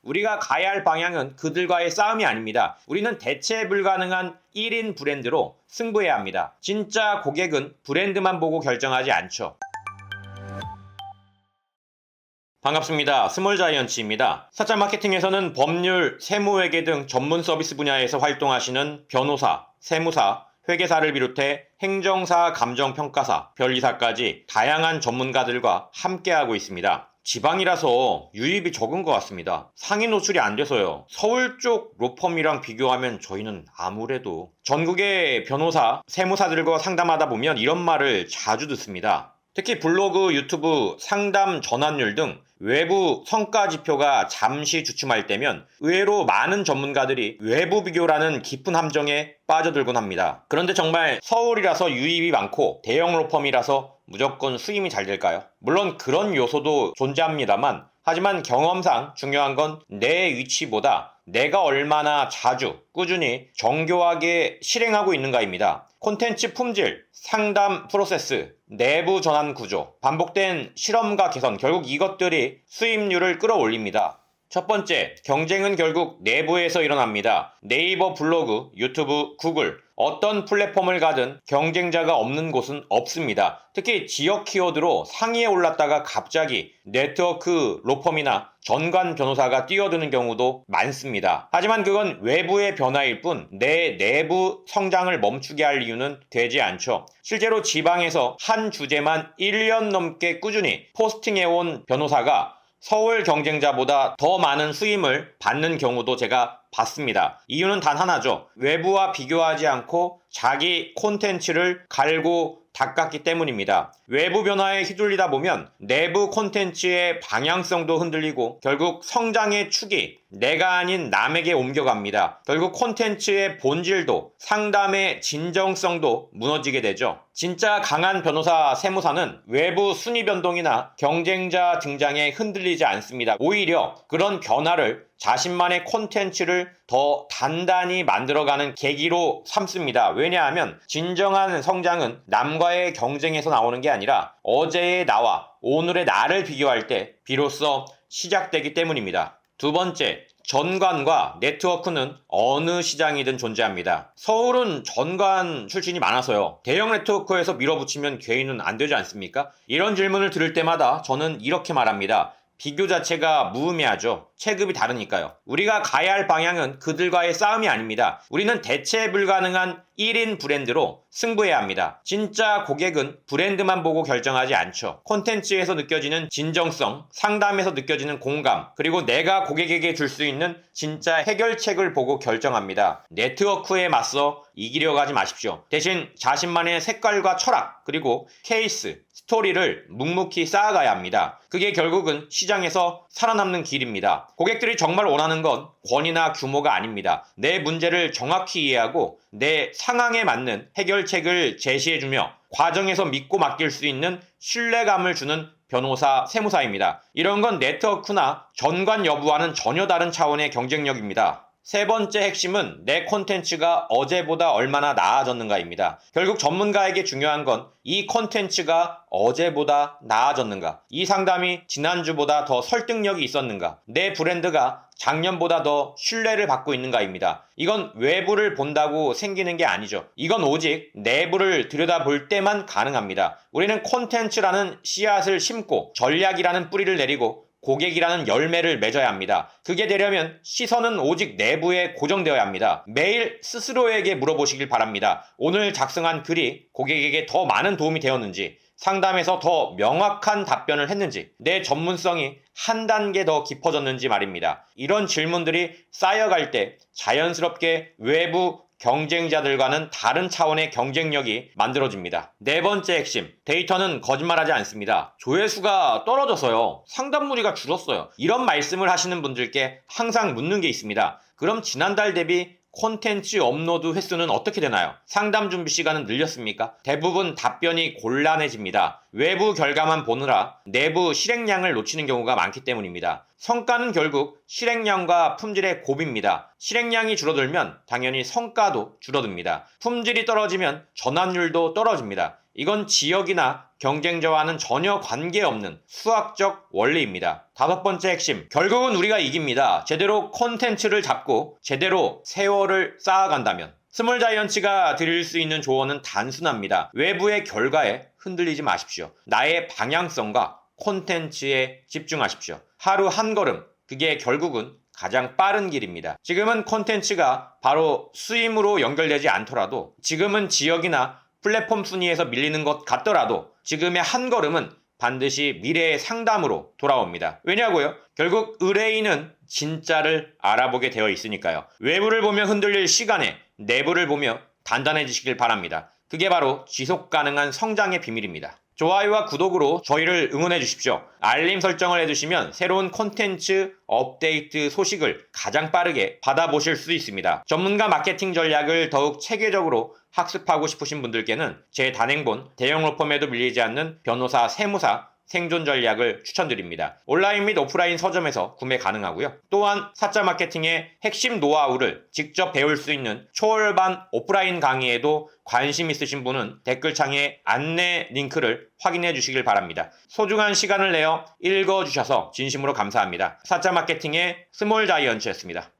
우리가 가야 할 방향은 그들과의 싸움이 아닙니다. 우리는 대체 불가능한 1인 브랜드로 승부해야 합니다. 진짜 고객은 브랜드만 보고 결정하지 않죠. 반갑습니다. 스몰자이언츠입니다. 사자 마케팅에서는 법률, 세무회계 등 전문 서비스 분야에서 활동하시는 변호사, 세무사, 회계사를 비롯해 행정사, 감정평가사, 변리사까지 다양한 전문가들과 함께하고 있습니다. 지방이라서 유입이 적은 것 같습니다. 상위 노출이 안 돼서요. 서울 쪽 로펌이랑 비교하면 저희는 아무래도 전국의 변호사, 세무사들과 상담하다 보면 이런 말을 자주 듣습니다. 특히 블로그, 유튜브, 상담 전환율 등 외부 성과 지표가 잠시 주춤할 때면 의외로 많은 전문가들이 외부 비교라는 깊은 함정에 빠져들곤 합니다. 그런데 정말 서울이라서 유입이 많고 대형 로펌이라서 무조건 수임이 잘 될까요? 물론 그런 요소도 존재합니다만, 하지만 경험상 중요한 건 내 위치보다 내가 얼마나 자주, 꾸준히, 정교하게 실행하고 있는가입니다. 콘텐츠 품질, 상담 프로세스, 내부 전환 구조, 반복된 실험과 개선, 결국 이것들이 수입률을 끌어올립니다. 첫 번째, 경쟁은 결국 내부에서 일어납니다. 네이버, 블로그, 유튜브, 구글, 어떤 플랫폼을 가든 경쟁자가 없는 곳은 없습니다. 특히 지역 키워드로 상위에 올랐다가 갑자기 네트워크 로펌이나 전관 변호사가 뛰어드는 경우도 많습니다. 하지만 그건 외부의 변화일 뿐 내 내부 성장을 멈추게 할 이유는 되지 않죠. 실제로 지방에서 한 주제만 1년 넘게 꾸준히 포스팅해온 변호사가 서울 경쟁자보다 더 많은 수임을 받는 경우도 제가 봤습니다. 이유는 단 하나죠. 외부와 비교하지 않고 자기 콘텐츠를 갈고 닦았기 때문입니다. 외부 변화에 휘둘리다 보면 내부 콘텐츠의 방향성도 흔들리고 결국 성장의 축이 내가 아닌 남에게 옮겨갑니다. 결국 콘텐츠의 본질도 상담의 진정성도 무너지게 되죠. 진짜 강한 변호사, 세무사는 외부 순위 변동이나 경쟁자 등장에 흔들리지 않습니다. 오히려 그런 변화를 자신만의 콘텐츠를 더 단단히 만들어가는 계기로 삼습니다. 왜냐하면 진정한 성장은 남과의 경쟁에서 나오는 게 아니라 어제의 나와 오늘의 나를 비교할 때 비로소 시작되기 때문입니다. 두 번째, 전관과 네트워크는 어느 시장이든 존재합니다. 서울은 전관 출신이 많아서요. 대형 네트워크에서 밀어붙이면 개인은 안 되지 않습니까? 이런 질문을 들을 때마다 저는 이렇게 말합니다. 비교 자체가 무의미하죠. 체급이 다르니까요. 우리가 가야 할 방향은 그들과의 싸움이 아닙니다. 우리는 대체 불가능한 1인 브랜드로 승부해야 합니다. 진짜 고객은 브랜드만 보고 결정하지 않죠. 콘텐츠에서 느껴지는 진정성, 상담에서 느껴지는 공감, 그리고 내가 고객에게 줄 수 있는 진짜 해결책을 보고 결정합니다. 네트워크에 맞서 이기려고 하지 마십시오. 대신 자신만의 색깔과 철학, 그리고 케이스, 스토리를 묵묵히 쌓아가야 합니다. 그게 결국은 시장에서 살아남는 길입니다. 고객들이 정말 원하는 건 권위나 규모가 아닙니다. 내 문제를 정확히 이해하고 내 상황에 맞는 해결책을 제시해주며 과정에서 믿고 맡길 수 있는 신뢰감을 주는 변호사, 세무사입니다. 이런 건 네트워크나 전관 여부와는 전혀 다른 차원의 경쟁력입니다. 세 번째 핵심은 내 콘텐츠가 어제보다 얼마나 나아졌는가입니다. 결국 전문가에게 중요한 건 이 콘텐츠가 어제보다 나아졌는가, 이 상담이 지난주보다 더 설득력이 있었는가, 내 브랜드가 작년보다 더 신뢰를 받고 있는가입니다. 이건 외부를 본다고 생기는 게 아니죠. 이건 오직 내부를 들여다볼 때만 가능합니다. 우리는 콘텐츠라는 씨앗을 심고 전략이라는 뿌리를 내리고 고객이라는 열매를 맺어야 합니다. 그게 되려면 시선은 오직 내부에 고정되어야 합니다. 매일 스스로에게 물어보시길 바랍니다. 오늘 작성한 글이 고객에게 더 많은 도움이 되었는지, 상담에서 더 명확한 답변을 했는지, 내 전문성이 한 단계 더 깊어졌는지 말입니다. 이런 질문들이 쌓여갈 때 자연스럽게 외부 경쟁자들과는 다른 차원의 경쟁력이 만들어집니다. 네 번째 핵심, 데이터는 거짓말하지 않습니다. 조회수가 떨어져서요, 상담 문의가 줄었어요, 이런 말씀을 하시는 분들께 항상 묻는 게 있습니다. 그럼 지난달 대비 콘텐츠 업로드 횟수는 어떻게 되나요? 상담 준비 시간은 늘렸습니까? 대부분 답변이 곤란해집니다. 외부 결과만 보느라 내부 실행량을 놓치는 경우가 많기 때문입니다. 성과는 결국 실행량과 품질의 곱입니다. 실행량이 줄어들면 당연히 성과도 줄어듭니다. 품질이 떨어지면 전환율도 떨어집니다. 이건 지역이나 경쟁자와는 전혀 관계없는 수학적 원리입니다. 다섯 번째 핵심, 결국은 우리가 이깁니다. 제대로 콘텐츠를 잡고 제대로 세월을 쌓아간다면. 스몰 자이언츠가 드릴 수 있는 조언은 단순합니다. 외부의 결과에 흔들리지 마십시오. 나의 방향성과 콘텐츠에 집중하십시오. 하루 한 걸음, 그게 결국은 가장 빠른 길입니다. 지금은 콘텐츠가 바로 수임으로 연결되지 않더라도, 지금은 지역이나 플랫폼 순위에서 밀리는 것 같더라도 지금의 한 걸음은 반드시 미래의 상담으로 돌아옵니다. 왜냐고요? 결국 의뢰인은 진짜를 알아보게 되어 있으니까요. 외부를 보며 흔들릴 시간에 내부를 보며 단단해지시길 바랍니다. 그게 바로 지속 가능한 성장의 비밀입니다. 좋아요와 구독으로 저희를 응원해 주십시오. 알림 설정을 해두시면 새로운 콘텐츠 업데이트 소식을 가장 빠르게 받아보실 수 있습니다. 전문가 마케팅 전략을 더욱 체계적으로 학습하고 싶으신 분들께는 제 단행본 대형 로펌에도 밀리지 않는 변호사, 세무사 생존 전략을 추천드립니다. 온라인 및 오프라인 서점에서 구매 가능하고요. 또한 사자 마케팅의 핵심 노하우를 직접 배울 수 있는 초월반 오프라인 강의에도 관심 있으신 분은 댓글창에 안내 링크를 확인해 주시길 바랍니다. 소중한 시간을 내어 읽어주셔서 진심으로 감사합니다. 사자 마케팅의 스몰 자이언츠였습니다.